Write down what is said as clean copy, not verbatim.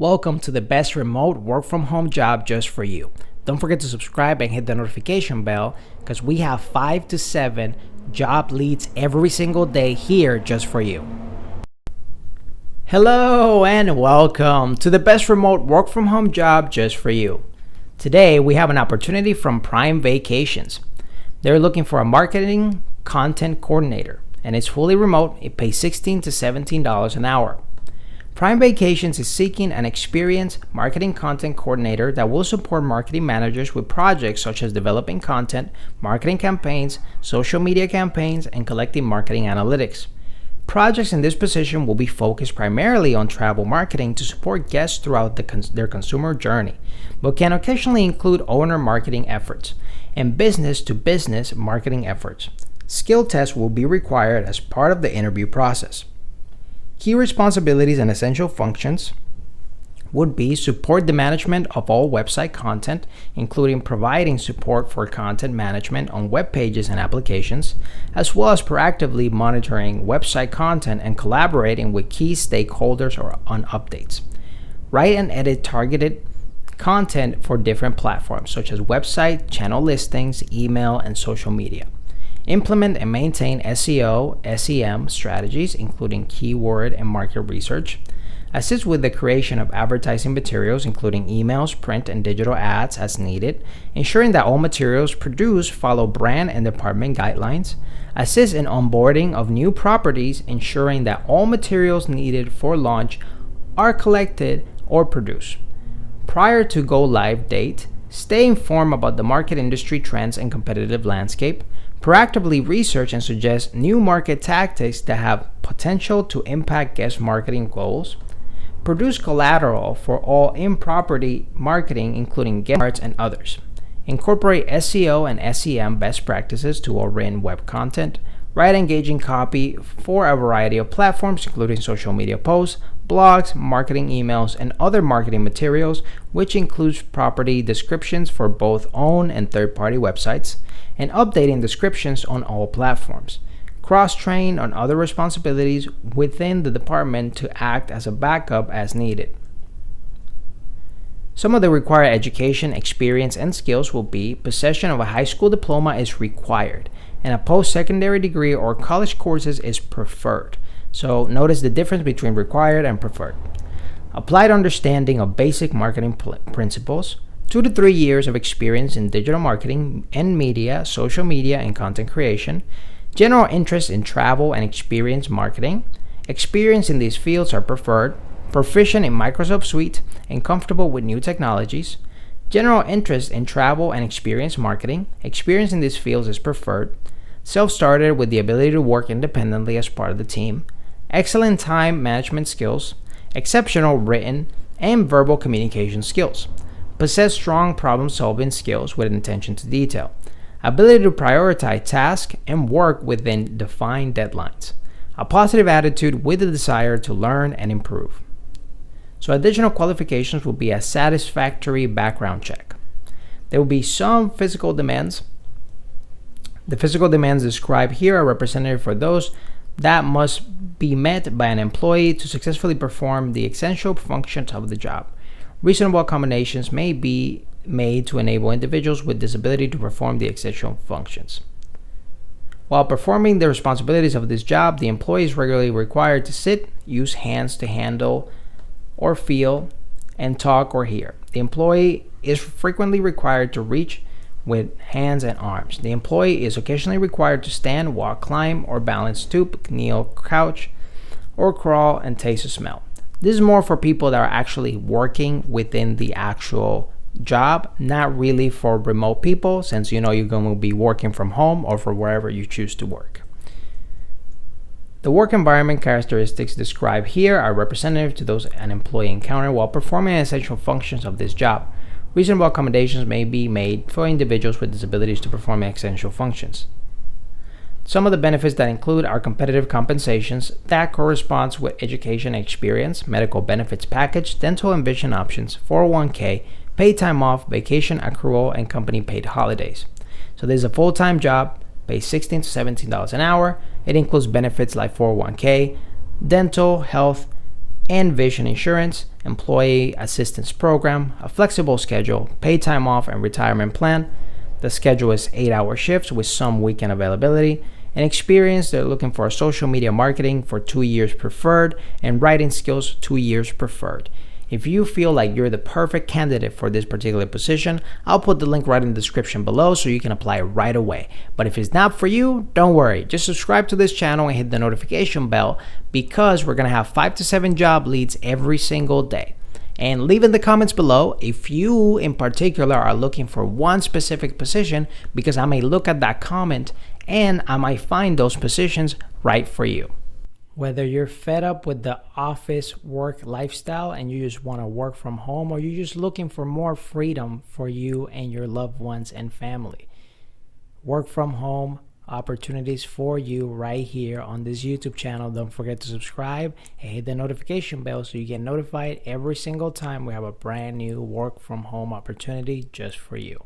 Welcome to the best remote work from home job just for you. Don't forget to subscribe and hit the notification bell because we have 5 to 7 job leads every single day here just for you. Hello and welcome to the best remote work from home job just for you. Today we have an opportunity from Prime Vacations. They're looking for a marketing content coordinator and it's fully remote. It pays $16 to $17 an hour. Prime Vacations is seeking an experienced marketing content coordinator that will support marketing managers with projects such as developing content, marketing campaigns, social media campaigns, and collecting marketing analytics. Projects in this position will be focused primarily on travel marketing to support guests throughout their consumer journey, but can occasionally include owner marketing efforts and business-to-business marketing efforts. Skill tests will be required as part of the interview process. Key responsibilities and essential functions would be support the management of all website content, including providing support for content management on web pages and applications, as well as proactively monitoring website content and collaborating with key stakeholders on updates. Write and edit targeted content for different platforms, such as website, channel listings, email, and social media. Implement and maintain SEO, SEM strategies, including keyword and market research. Assist with the creation of advertising materials, including emails, print, and digital ads as needed, ensuring that all materials produced follow brand and department guidelines. Assist in onboarding of new properties, ensuring that all materials needed for launch are collected or produced. Prior to go live date, stay informed about the market industry trends and competitive landscape. Proactively research and suggest new market tactics that have potential to impact guest marketing goals. Produce collateral for all in-property marketing, including gift cards and others. Incorporate SEO and SEM best practices to all written web content. Write engaging copy for a variety of platforms, including social media posts, blogs, marketing emails, and other marketing materials, which includes property descriptions for both own and third-party websites, and updating descriptions on all platforms. Cross-train on other responsibilities within the department to act as a backup as needed. Some of the required education, experience, and skills will be possession of a high school diploma is required, and a post-secondary degree or college courses is preferred. So notice the difference between required and preferred. Applied understanding of basic marketing principles. 2 to 3 years of experience in digital marketing and media, social media, and content creation. General interest in travel and experience marketing. Experience in these fields are preferred. Proficient in Microsoft Suite and comfortable with new technologies. General interest in travel and experience marketing. Experience in these fields is preferred. Self-starter with the ability to work independently as part of the team. Excellent time management skills. Exceptional written and verbal communication skills. Possess strong problem-solving skills with attention to detail. Ability to prioritize tasks and work within defined deadlines. A positive attitude with a desire to learn and improve. So additional qualifications will be a satisfactory background check. There will be some physical demands. The physical demands described here are representative for those that must be met by an employee to successfully perform the essential functions of the job. Reasonable accommodations may be made to enable individuals with disability to perform the essential functions. While performing the responsibilities of this job, the employee is regularly required to sit, use hands to handle or feel, and talk or hear. The employee is frequently required to reach with hands and arms. The employee is occasionally required to stand, walk, climb, or balance, stoop, kneel, crouch, or crawl, and taste or smell. This is more for people that are actually working within the actual job, not really for remote people, since you're going to be working from home or from wherever you choose to work. The work environment characteristics described here are representative to those an employee encountered while performing essential functions of this job. Reasonable accommodations may be made for individuals with disabilities to perform essential functions. Some of the benefits that include are competitive compensations that corresponds with education and experience, medical benefits package, dental and vision options, 401k, paid time off, vacation accrual, and company paid holidays. So there's a full-time job, pays $16 to $17 an hour. It includes benefits like 401k, dental, health, and vision insurance, employee assistance program, a flexible schedule, paid time off, and retirement plan. The schedule is 8-hour shifts with some weekend availability. And experience, they're looking for social media marketing for 2 years preferred, and writing skills 2 years preferred. If you feel like you're the perfect candidate for this particular position, I'll put the link right in the description below so you can apply right away. But if it's not for you, don't worry. Just subscribe to this channel and hit the notification bell, because we're going to have 5 to 7 job leads every single day. And leave in the comments below if you in particular are looking for one specific position, because I may look at that comment and I might find those positions right for you. Whether you're fed up with the office work lifestyle and you just want to work from home, or you're just looking for more freedom for you and your loved ones and family, work from home opportunities for you right here on this YouTube channel. Don't forget to subscribe and hit the notification bell so you get notified every single time we have a brand new work from home opportunity just for you.